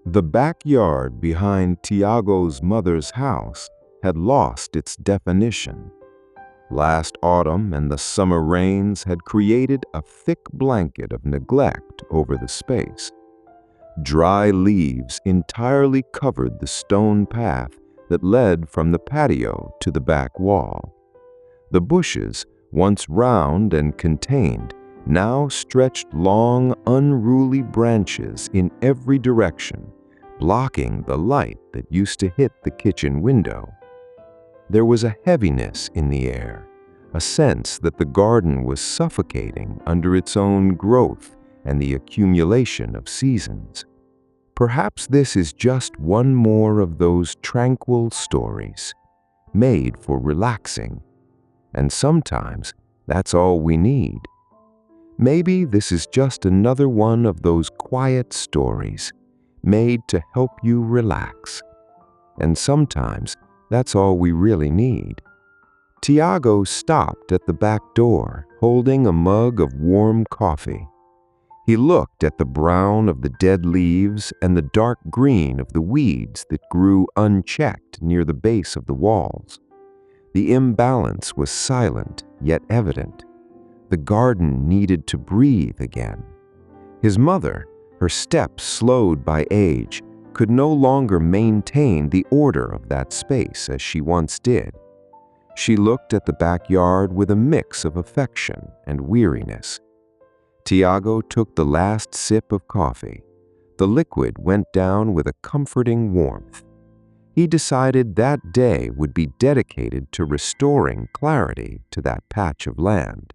The backyard behind Tiago's mother's house had lost its definition. Last autumn and the summer rains had created a thick blanket of neglect over the space. Dry leaves entirely covered the stone path that led from the patio to the back wall. The bushes, once round and contained, now stretched long, unruly branches in every direction, blocking the light that used to hit the kitchen window. There was a heaviness in the air, a sense that the garden was suffocating under its own growth and the accumulation of seasons. Perhaps this is just one more of those tranquil stories, made for relaxing, and sometimes that's all we need. Maybe this is just another one of those quiet stories, made to help you relax, and sometimes that's all we really need. Tiago stopped at the back door, holding a mug of warm coffee. He looked at the brown of the dead leaves and the dark green of the weeds that grew unchecked near the base of the walls. The imbalance was silent yet evident. The garden needed to breathe again. His mother, her steps slowed by age, could no longer maintain the order of that space as she once did. She looked at the backyard with a mix of affection and weariness. Tiago took the last sip of coffee. The liquid went down with a comforting warmth. He decided that day would be dedicated to restoring clarity to that patch of land.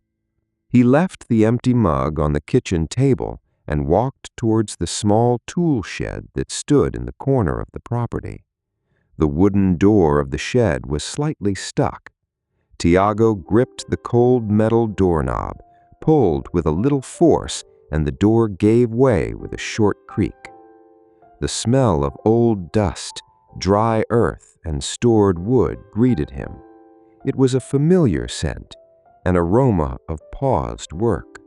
He left the empty mug on the kitchen table and walked towards the small tool shed that stood in the corner of the property. The wooden door of the shed was slightly stuck. Tiago gripped the cold metal doorknob, pulled with a little force, and the door gave way with a short creak. The smell of old dust, dry earth, and stored wood greeted him. It was a familiar scent, an aroma of paused work.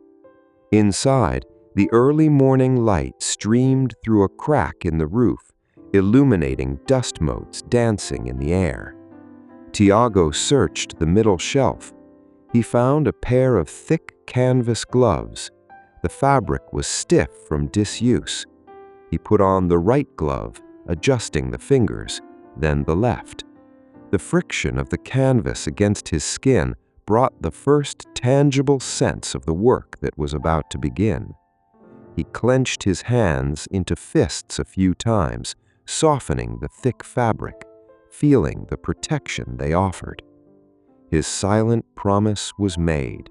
Inside, the early morning light streamed through a crack in the roof, illuminating dust motes dancing in the air. Tiago searched the middle shelf. He found a pair of thick canvas gloves. The fabric was stiff from disuse. He put on the right glove, adjusting the fingers, then the left. The friction of the canvas against his skin brought the first tangible sense of the work that was about to begin. He clenched his hands into fists a few times, softening the thick fabric, feeling the protection they offered. His silent promise was made.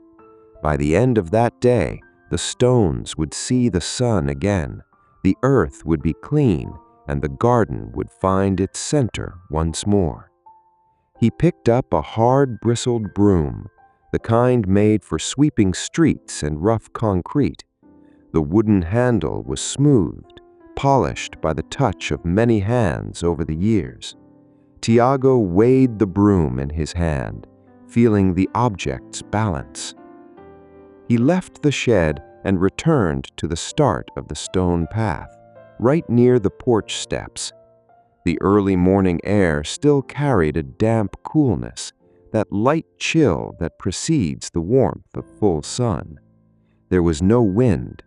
By the end of that day, the stones would see the sun again, the earth would be clean, and the garden would find its center once more. He picked up a hard-bristled broom, the kind made for sweeping streets and rough concrete. The wooden handle was smoothed, polished by the touch of many hands over the years. Tiago weighed the broom in his hand, feeling the object's balance. He left the shed and returned to the start of the stone path, right near the porch steps. The early morning air still carried a damp coolness, that light chill that precedes the warmth of full sun. There was no wind.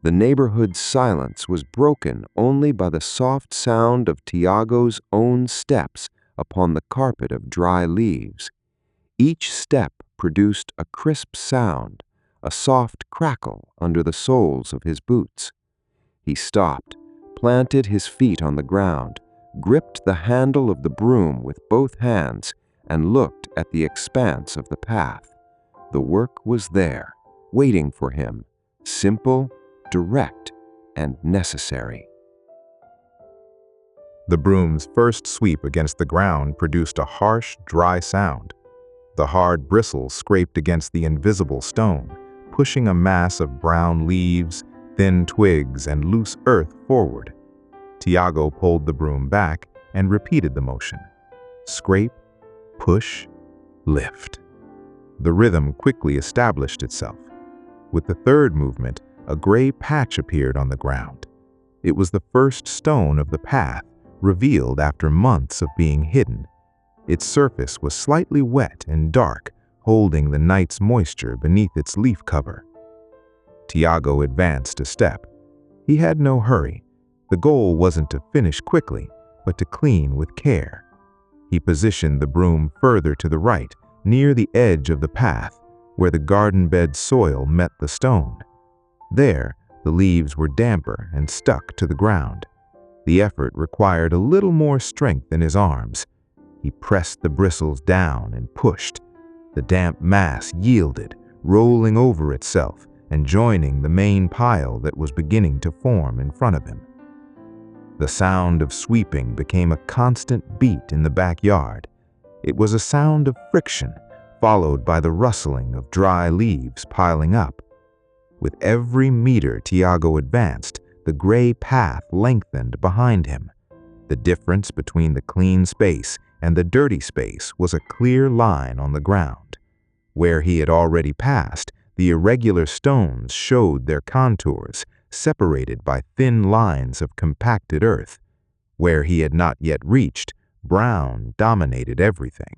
The neighborhood's silence was broken only by the soft sound of Tiago's own steps upon the carpet of dry leaves. Each step produced a crisp sound, a soft crackle under the soles of his boots. He stopped, planted his feet on the ground, gripped the handle of the broom with both hands, and looked at the expanse of the path. The work was there, waiting for him, simple, direct, and necessary. The broom's first sweep against the ground produced a harsh, dry sound. The hard bristles scraped against the invisible stone, pushing a mass of brown leaves, thin twigs, and loose earth forward. Tiago pulled the broom back and repeated the motion. Scrape, push, lift. The rhythm quickly established itself. With the third movement, a gray patch appeared on the ground. It was the first stone of the path, revealed after months of being hidden. Its surface was slightly wet and dark, holding the night's moisture beneath its leaf cover. Tiago advanced a step. He had no hurry. The goal wasn't to finish quickly, but to clean with care. He positioned the broom further to the right, near the edge of the path, where the garden bed soil met the stone. There, the leaves were damper and stuck to the ground. The effort required a little more strength in his arms. He pressed the bristles down and pushed. The damp mass yielded, rolling over itself and joining the main pile that was beginning to form in front of him. The sound of sweeping became a constant beat in the backyard. It was a sound of friction, followed by the rustling of dry leaves piling up. With every meter Tiago advanced, the gray path lengthened behind him. The difference between the clean space and the dirty space was a clear line on the ground. Where he had already passed, the irregular stones showed their contours, separated by thin lines of compacted earth. Where he had not yet reached, brown dominated everything.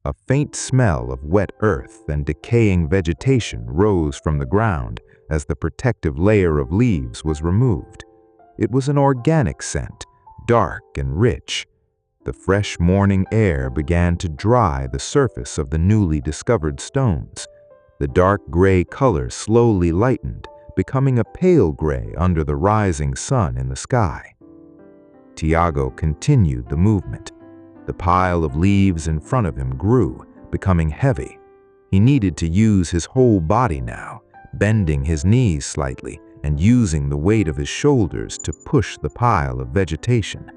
A faint smell of wet earth and decaying vegetation rose from the ground as the protective layer of leaves was removed. It was an organic scent, dark and rich. The fresh morning air began to dry the surface of the newly discovered stones. The dark gray color slowly lightened, becoming a pale gray under the rising sun in the sky. Tiago continued the movement. The pile of leaves in front of him grew, becoming heavy. He needed to use his whole body now, bending his knees slightly and using the weight of his shoulders to push the pile of vegetation.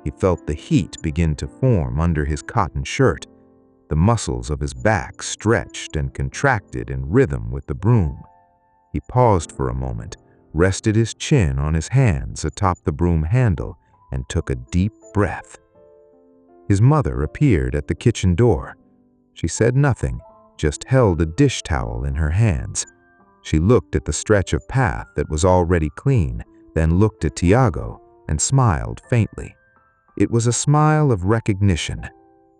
He felt the heat begin to form under his cotton shirt. The muscles of his back stretched and contracted in rhythm with the broom. He paused for a moment, rested his chin on his hands atop the broom handle, and took a deep breath. His mother appeared at the kitchen door. She said nothing, just held a dish towel in her hands. She looked at the stretch of path that was already clean, then looked at Tiago and smiled faintly. It was a smile of recognition.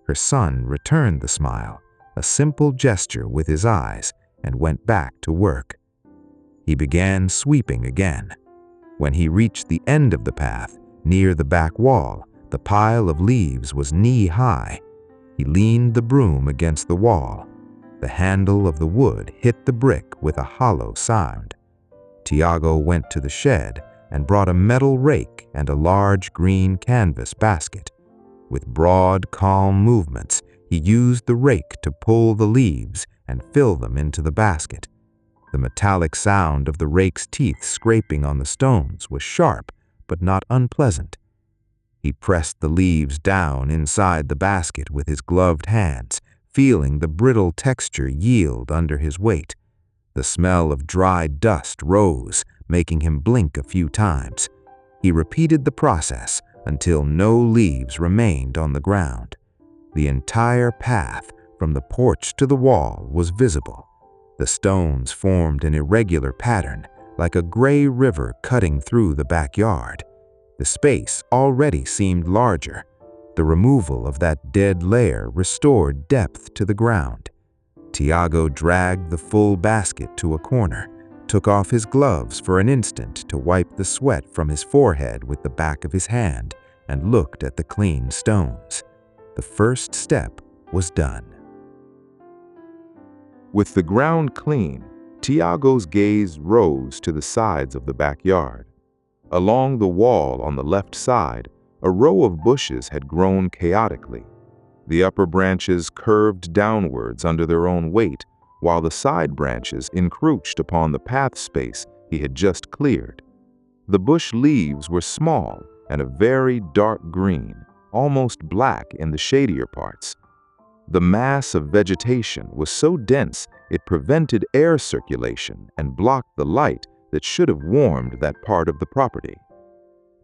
Her son returned the smile, a simple gesture with his eyes, and went back to work. He began sweeping again. When he reached the end of the path, near the back wall, the pile of leaves was knee-high. He leaned the broom against the wall. The handle of the wood hit the brick with a hollow sound. Tiago went to the shed and brought a metal rake and a large green canvas basket. With broad, calm movements, he used the rake to pull the leaves and fill them into the basket. The metallic sound of the rake's teeth scraping on the stones was sharp, but not unpleasant. He pressed the leaves down inside the basket with his gloved hands, feeling the brittle texture yield under his weight. The smell of dry dust rose, making him blink a few times. He repeated the process until no leaves remained on the ground. The entire path, from the porch to the wall, was visible. The stones formed an irregular pattern, like a gray river cutting through the backyard. The space already seemed larger. The removal of that dead layer restored depth to the ground. Tiago dragged the full basket to a corner, took off his gloves for an instant to wipe the sweat from his forehead with the back of his hand, and looked at the clean stones. The first step was done. With the ground clean, Tiago's gaze rose to the sides of the backyard. Along the wall on the left side, a row of bushes had grown chaotically. The upper branches curved downwards under their own weight, while the side branches encroached upon the path space he had just cleared. The bush leaves were small and a very dark green, almost black in the shadier parts. The mass of vegetation was so dense it prevented air circulation and blocked the light that should have warmed that part of the property.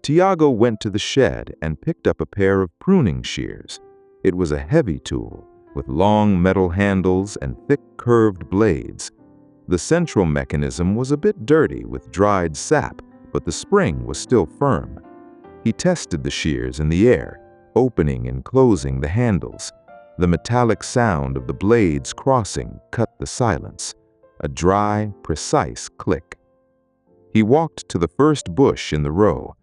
Tiago went to the shed and picked up a pair of pruning shears. It was a heavy tool, with long metal handles and thick curved blades. The central mechanism was a bit dirty with dried sap, but the spring was still firm. He tested the shears in the air, opening and closing the handles. The metallic sound of the blades crossing cut the silence, a dry, precise click. He walked to the first bush in the row.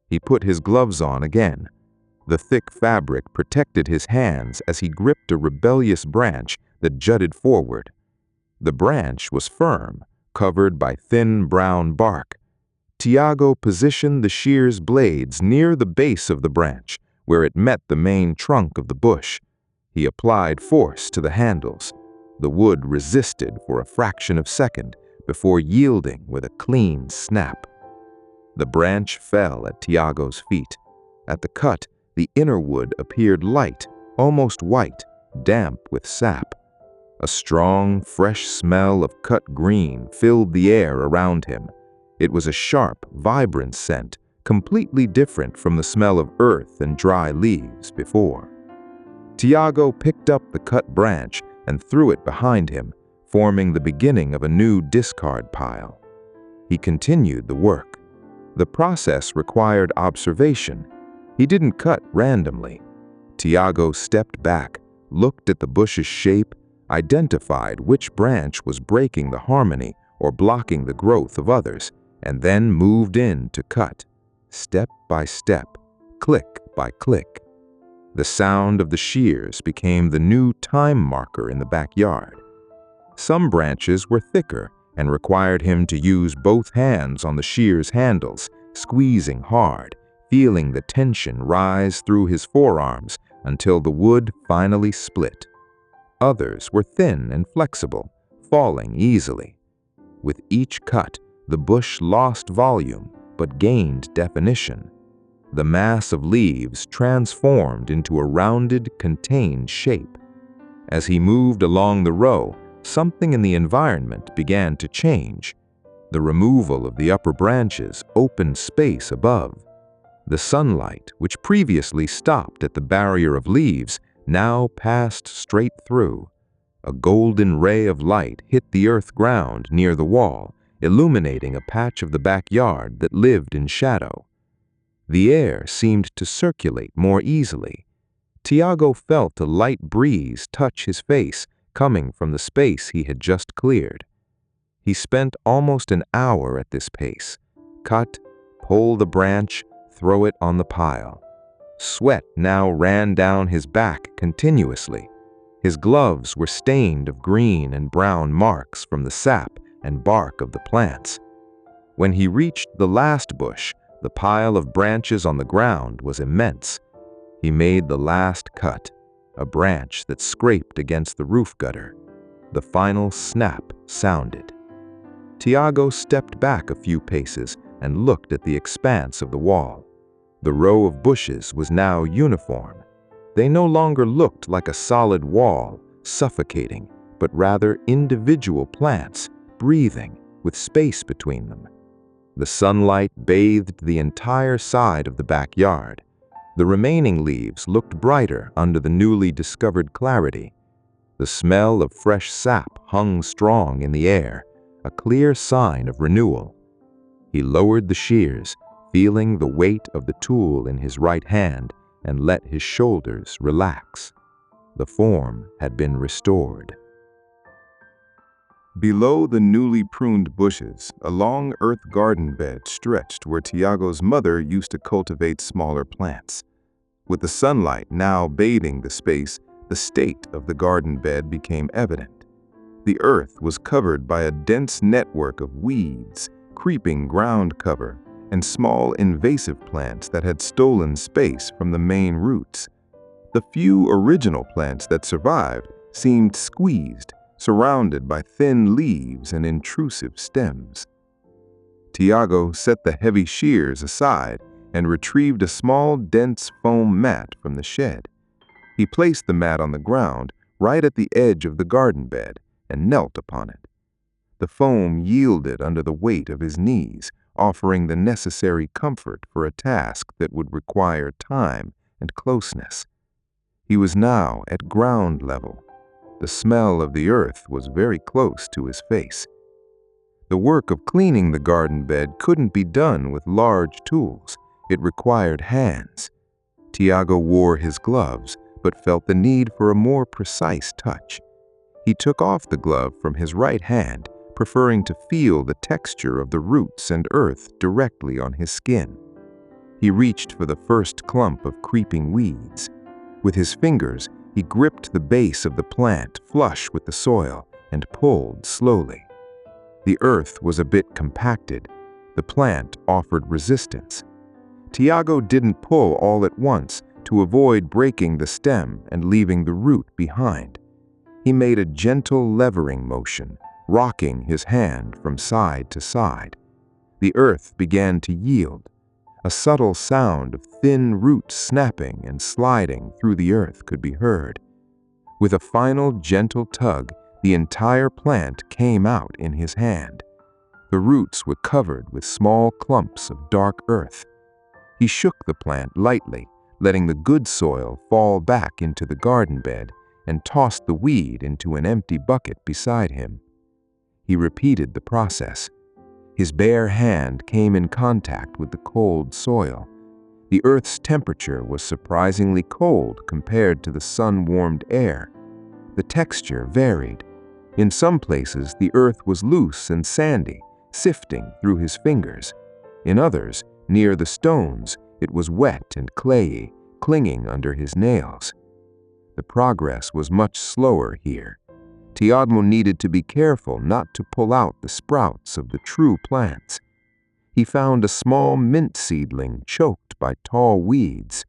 He put his gloves on again. The thick fabric protected his hands as he gripped a rebellious branch that jutted forward. The branch was firm, covered by thin brown bark. Tiago positioned the shears blades near the base of the branch, where it met the main trunk of the bush. He applied force to the handles. The wood resisted for a fraction of a second before yielding with a clean snap. The branch fell at Tiago's feet. At the cut, the inner wood appeared light, almost white, damp with sap. A strong, fresh smell of cut green filled the air around him. It was a sharp, vibrant scent, completely different from the smell of earth and dry leaves before. Tiago picked up the cut branch and threw it behind him, forming the beginning of a new discard pile. He continued the work. The process required observation. He didn't cut randomly. Tiago stepped back, looked at the bush's shape, identified which branch was breaking the harmony or blocking the growth of others, and then moved in to cut, step by step, click by click. The sound of the shears became the new time marker in the backyard. Some branches were thicker and required him to use both hands on the shears handles, squeezing hard, feeling the tension rise through his forearms until the wood finally split. Others were thin and flexible, falling easily. With each cut, the bush lost volume but gained definition. The mass of leaves transformed into a rounded, contained shape. As he moved along the row, something in the environment began to change. The removal of the upper branches opened space above. The sunlight, which previously stopped at the barrier of leaves, now passed straight through. A golden ray of light hit the earth ground near the wall, illuminating a patch of the backyard that lived in shadow. The air seemed to circulate more easily. Tiago felt a light breeze touch his face, coming from the space he had just cleared. He spent almost an hour at this pace. Cut, pull the branch, throw it on the pile. Sweat now ran down his back continuously. His gloves were stained of green and brown marks from the sap and bark of the plants. When he reached the last bush, the pile of branches on the ground was immense. He made the last cut, a branch that scraped against the roof gutter. The final snap sounded. Tiago stepped back a few paces and looked at the expanse of the wall. The row of bushes was now uniform. They no longer looked like a solid wall, suffocating, but rather individual plants, breathing, with space between them. The sunlight bathed the entire side of the backyard. The remaining leaves looked brighter under the newly discovered clarity. The smell of fresh sap hung strong in the air, a clear sign of renewal. He lowered the shears, feeling the weight of the tool in his right hand, and let his shoulders relax. The form had been restored. Below the newly pruned bushes, a long earth garden bed stretched where Tiago's mother used to cultivate smaller plants. With the sunlight now bathing the space, the state of the garden bed became evident. The earth was covered by a dense network of weeds, creeping ground cover, and small invasive plants that had stolen space from the main roots. The few original plants that survived seemed squeezed, surrounded by thin leaves and intrusive stems. Tiago set the heavy shears aside and retrieved a small, dense foam mat from the shed. He placed the mat on the ground right at the edge of the garden bed and knelt upon it. The foam yielded under the weight of his knees, offering the necessary comfort for a task that would require time and closeness. He was now at ground level. The smell of the earth was very close to his face. The work of cleaning the garden bed couldn't be done with large tools. It required hands. Tiago wore his gloves, but felt the need for a more precise touch. He took off the glove from his right hand, preferring to feel the texture of the roots and earth directly on his skin. He reached for the first clump of creeping weeds. With his fingers, he gripped the base of the plant flush with the soil and pulled slowly. The earth was a bit compacted. The plant offered resistance. Tiago didn't pull all at once to avoid breaking the stem and leaving the root behind. He made a gentle levering motion, rocking his hand from side to side. The earth began to yield. A subtle sound of thin roots snapping and sliding through the earth could be heard. With a final gentle tug, the entire plant came out in his hand. The roots were covered with small clumps of dark earth. He shook the plant lightly, letting the good soil fall back into the garden bed, and tossed the weed into an empty bucket beside him. He repeated the process. His bare hand came in contact with the cold soil. The earth's temperature was surprisingly cold compared to the sun-warmed air. The texture varied. In some places, the earth was loose and sandy, sifting through his fingers. In others, near the stones, it was wet and clayey, clinging under his nails. The progress was much slower here. Tiago needed to be careful not to pull out the sprouts of the true plants. He found a small mint seedling choked by tall weeds.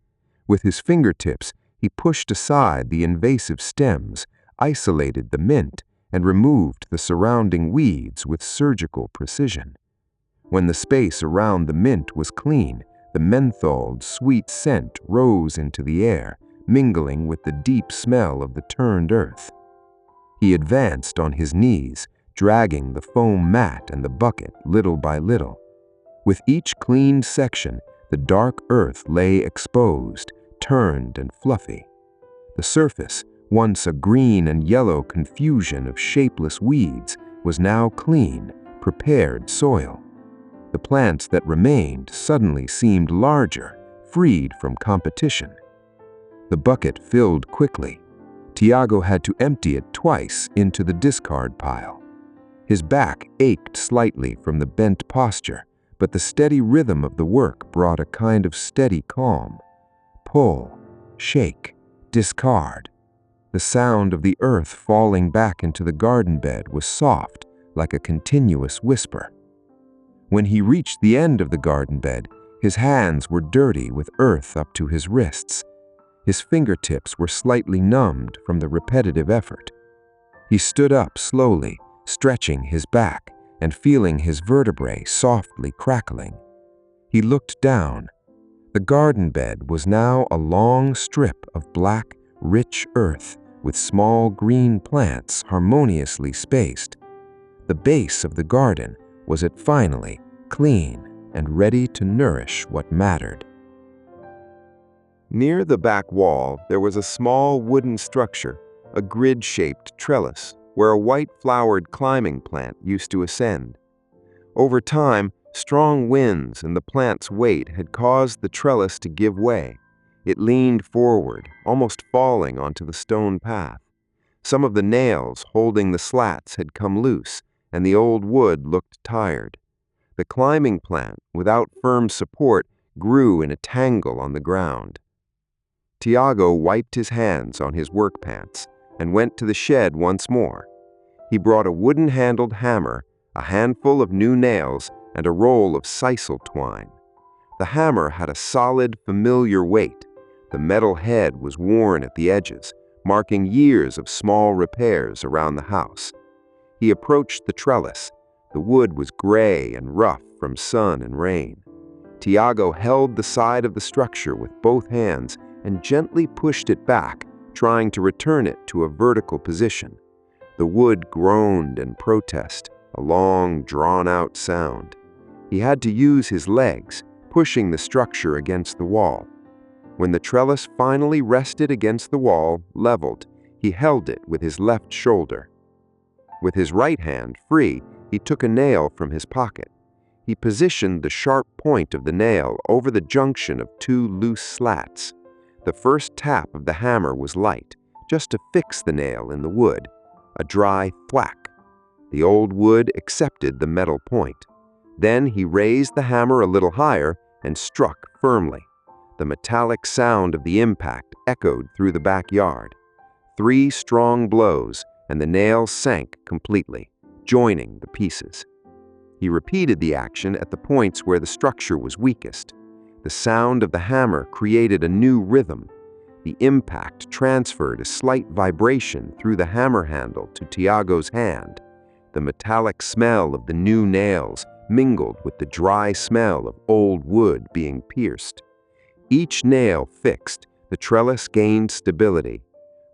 With his fingertips, he pushed aside the invasive stems, isolated the mint, and removed the surrounding weeds with surgical precision. When the space around the mint was clean, the mentholed, sweet scent rose into the air, mingling with the deep smell of the turned earth. He advanced on his knees, dragging the foam mat and the bucket little by little. With each cleaned section, the dark earth lay exposed, turned and fluffy. The surface, once a green and yellow confusion of shapeless weeds, was now clean, prepared soil. The plants that remained suddenly seemed larger, freed from competition. The bucket filled quickly. Tiago had to empty it twice into the discard pile. His back ached slightly from the bent posture, but the steady rhythm of the work brought a kind of steady calm. Pull, shake, discard. The sound of the earth falling back into the garden bed was soft, like a continuous whisper. When he reached the end of the garden bed, his hands were dirty with earth up to his wrists. His fingertips were slightly numbed from the repetitive effort. He stood up slowly, stretching his back and feeling his vertebrae softly crackling. He looked down. The garden bed was now a long strip of black, rich earth with small green plants harmoniously spaced. The base of the garden was it finally, clean and ready to nourish what mattered. Near the back wall, there was a small wooden structure, a grid-shaped trellis, where a white-flowered climbing plant used to ascend. Over time, strong winds and the plant's weight had caused the trellis to give way. It leaned forward, almost falling onto the stone path. Some of the nails holding the slats had come loose, and the old wood looked tired. The climbing plant, without firm support, grew in a tangle on the ground. Tiago wiped his hands on his work pants and went to the shed once more. He brought a wooden-handled hammer, a handful of new nails, and a roll of sisal twine. The hammer had a solid, familiar weight. The metal head was worn at the edges, marking years of small repairs around the house. He approached the trellis. The wood was gray and rough from sun and rain. Tiago held the side of the structure with both hands and gently pushed it back, trying to return it to a vertical position. The wood groaned in protest, a long, drawn-out sound. He had to use his legs, pushing the structure against the wall. When the trellis finally rested against the wall, leveled, he held it with his left shoulder. With his right hand free, He took a nail from his pocket. He positioned the sharp point of the nail over the junction of two loose slats. The first tap of the hammer was light, just to fix the nail in the wood. A dry thwack. The old wood accepted the metal point. Then he raised the hammer a little higher and struck firmly. The metallic sound of the impact echoed through the backyard. 3 strong blows, and the nail sank completely, joining the pieces. He repeated the action at the points where the structure was weakest. The sound of the hammer created a new rhythm. The impact transferred a slight vibration through the hammer handle to Tiago's hand. The metallic smell of the new nails mingled with the dry smell of old wood being pierced. Each nail fixed, the trellis gained stability.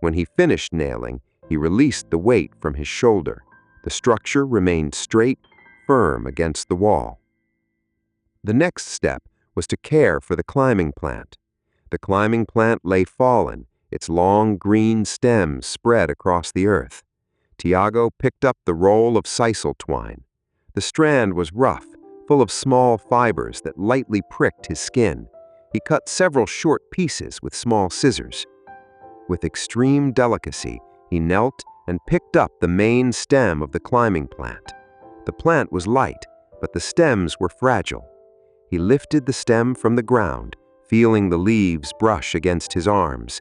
When he finished nailing, he released the weight from his shoulder. The structure remained straight, firm against the wall. The next step was to care for the climbing plant. The climbing plant lay fallen, its long green stems spread across the earth. Tiago picked up the roll of sisal twine. The strand was rough, full of small fibers that lightly pricked his skin. He cut several short pieces with small scissors. With extreme delicacy, he knelt and picked up the main stem of the climbing plant. The plant was light, but the stems were fragile. He lifted the stem from the ground, feeling the leaves brush against his arms.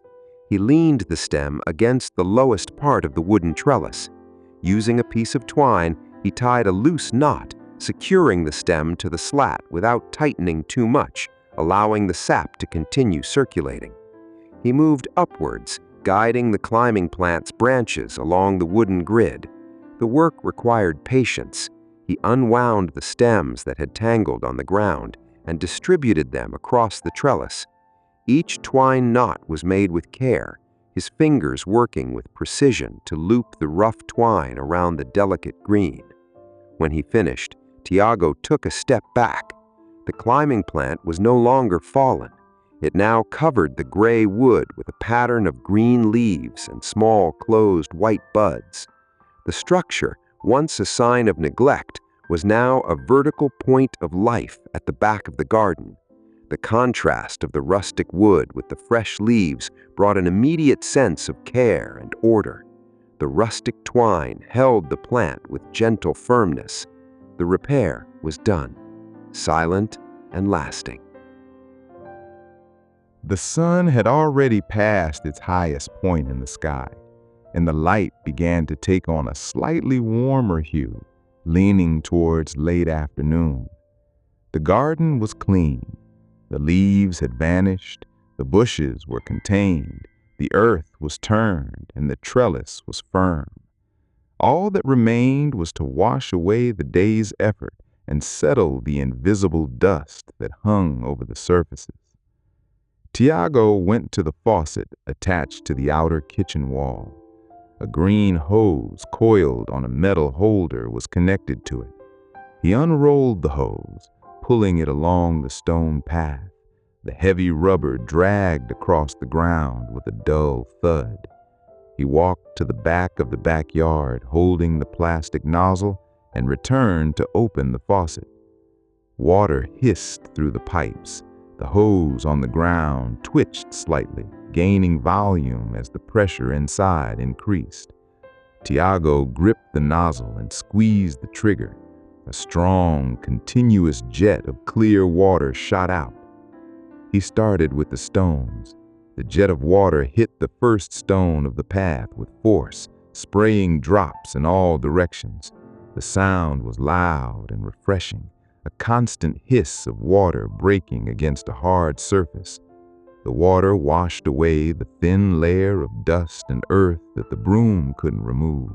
He leaned the stem against the lowest part of the wooden trellis. Using a piece of twine, he tied a loose knot, securing the stem to the slat without tightening too much, allowing the sap to continue circulating. He moved upwards, guiding the climbing plant's branches along the wooden grid. The work required patience. He unwound the stems that had tangled on the ground and distributed them across the trellis. Each twine knot was made with care, his fingers working with precision to loop the rough twine around the delicate green. When he finished, Tiago took a step back. The climbing plant was no longer fallen. It now covered the gray wood with a pattern of green leaves and small closed white buds. The structure, once a sign of neglect, was now a vertical point of life at the back of the garden. The contrast of the rustic wood with the fresh leaves brought an immediate sense of care and order. The rustic twine held the plant with gentle firmness. The repair was done, silent and lasting. The sun had already passed its highest point in the sky, and the light began to take on a slightly warmer hue, leaning towards late afternoon. The garden was clean. The leaves had vanished, the bushes were contained, the earth was turned, and the trellis was firm. All that remained was to wash away the day's effort and settle the invisible dust that hung over the surfaces. Tiago went to the faucet attached to the outer kitchen wall. A green hose coiled on a metal holder was connected to it. He unrolled the hose, pulling it along the stone path. The heavy rubber dragged across the ground with a dull thud. He walked to the back of the backyard, holding the plastic nozzle, and returned to open the faucet. Water hissed through the pipes. The hose on the ground twitched slightly, gaining volume as the pressure inside increased. Tiago gripped the nozzle and squeezed the trigger. A strong, continuous jet of clear water shot out. He started with the stones. The jet of water hit the first stone of the path with force, spraying drops in all directions. The sound was loud and refreshing, a constant hiss of water breaking against a hard surface. The water washed away the thin layer of dust and earth that the broom couldn't remove.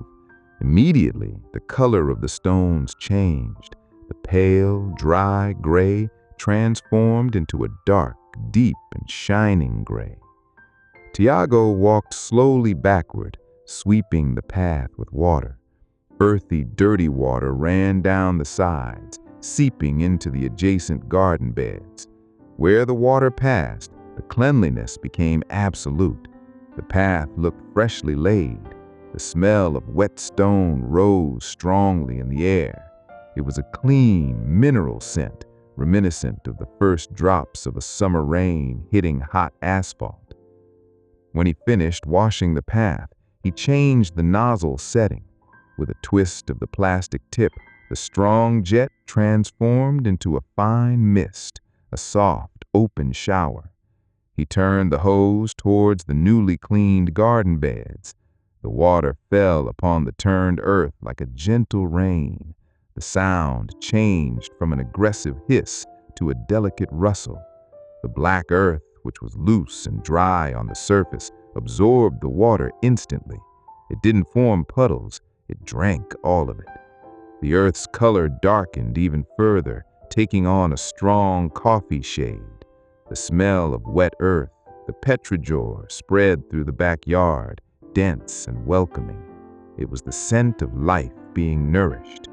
Immediately, the color of the stones changed. The pale, dry gray transformed into a dark, deep, and shining gray. Tiago walked slowly backward, sweeping the path with water. Earthy, dirty water ran down the sides, seeping into the adjacent garden beds. Where the water passed, the cleanliness became absolute. The path looked freshly laid. The smell of wet stone rose strongly in the air. It was a clean, mineral scent, reminiscent of the first drops of a summer rain hitting hot asphalt. When he finished washing the path, he changed the nozzle setting. With a twist of the plastic tip, the strong jet transformed into a fine mist, a soft, open shower. He turned the hose towards the newly cleaned garden beds. The water fell upon the turned earth like a gentle rain. The sound changed from an aggressive hiss to a delicate rustle. The black earth, which was loose and dry on the surface, absorbed the water instantly. It didn't form puddles, it drank all of it. The earth's color darkened even further, taking on a strong coffee shade. The smell of wet earth, the petrichor, spread through the backyard, dense and welcoming. It was the scent of life being nourished.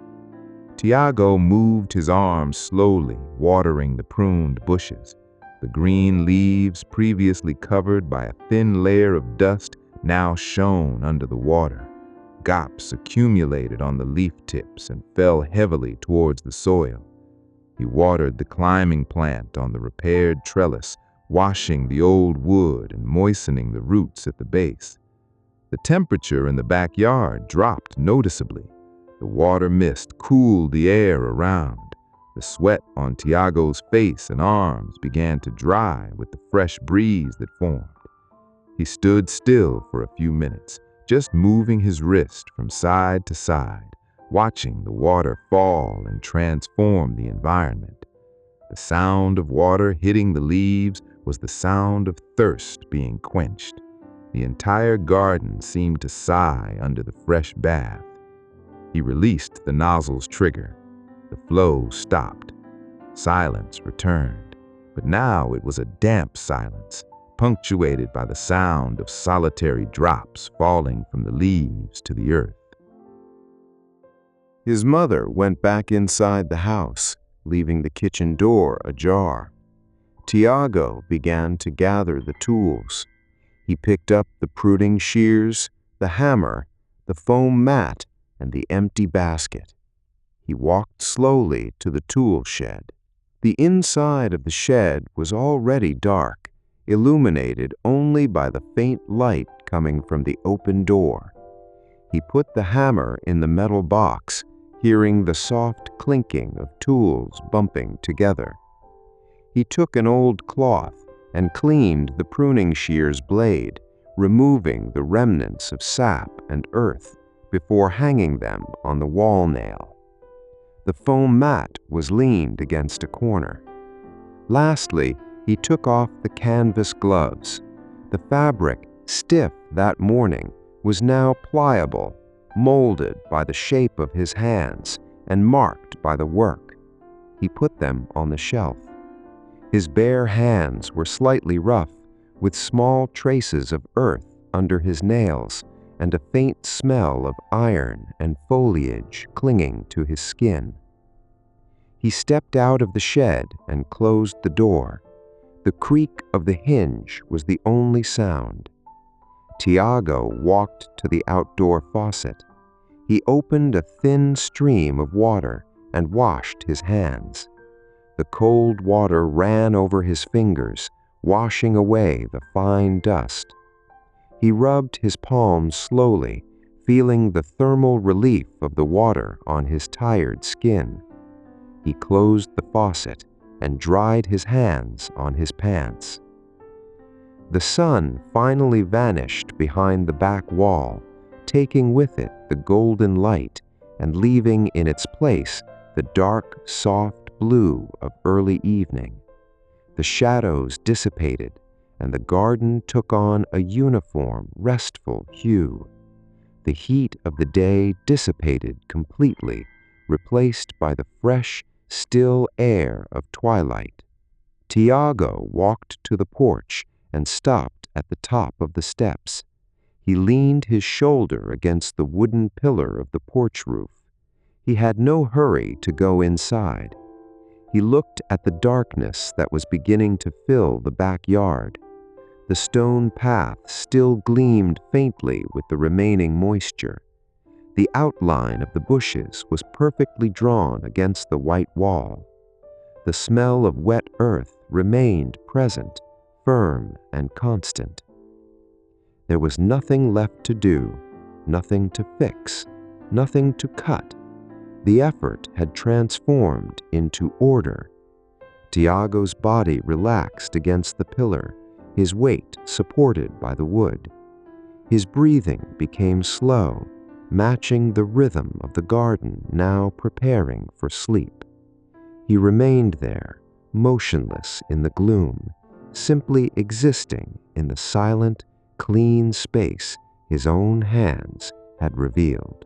Tiago moved his arms slowly, watering the pruned bushes. The green leaves, previously covered by a thin layer of dust, now shone under the water. Gops accumulated on the leaf tips and fell heavily towards the soil. He watered the climbing plant on the repaired trellis, washing the old wood and moistening the roots at the base. The temperature in the backyard dropped noticeably. The water mist cooled the air around. The sweat on Tiago's face and arms began to dry with the fresh breeze that formed. He stood still for a few minutes, just moving his wrist from side to side, watching the water fall and transform the environment. The sound of water hitting the leaves was the sound of thirst being quenched. The entire garden seemed to sigh under the fresh bath. He released the nozzle's trigger. The flow stopped. Silence returned, but now it was a damp silence, punctuated by the sound of solitary drops falling from the leaves to the earth. His mother went back inside the house, leaving the kitchen door ajar. Tiago began to gather the tools. He picked up the pruning shears, the hammer, the foam mat, and the empty basket. He walked slowly to the tool shed. The inside of the shed was already dark, illuminated only by the faint light coming from the open door. He put the hammer in the metal box, hearing the soft clinking of tools bumping together. He took an old cloth and cleaned the pruning shear's blade, removing the remnants of sap and earth before hanging them on the wall nail. The foam mat was leaned against a corner. Lastly, he took off the canvas gloves. The fabric, stiff that morning, was now pliable, molded by the shape of his hands and marked by the work. He put them on the shelf. His bare hands were slightly rough, with small traces of earth under his nails and a faint smell of iron and foliage clinging to his skin. He stepped out of the shed and closed the door. The creak of the hinge was the only sound. Tiago walked to the outdoor faucet. He opened a thin stream of water and washed his hands. The cold water ran over his fingers, washing away the fine dust. He rubbed his palms slowly, feeling the thermal relief of the water on his tired skin. He closed the faucet and dried his hands on his pants. The sun finally vanished behind the back wall, taking with it the golden light and leaving in its place the dark, soft blue of early evening. The shadows dissipated, and the garden took on a uniform, restful hue. The heat of the day dissipated completely, replaced by the fresh, still air of twilight. Tiago walked to the porch and stopped at the top of the steps. He leaned his shoulder against the wooden pillar of the porch roof. He had no hurry to go inside. He looked at the darkness that was beginning to fill the backyard. The stone path still gleamed faintly with the remaining moisture. The outline of the bushes was perfectly drawn against the white wall. The smell of wet earth remained present, firm and constant. There was nothing left to do, nothing to fix, nothing to cut. The effort had transformed into order. Tiago's body relaxed against the pillar, his weight supported by the wood. His breathing became slow, matching the rhythm of the garden now preparing for sleep. He remained there, motionless in the gloom, simply existing in the silent, clean space his own hands had revealed.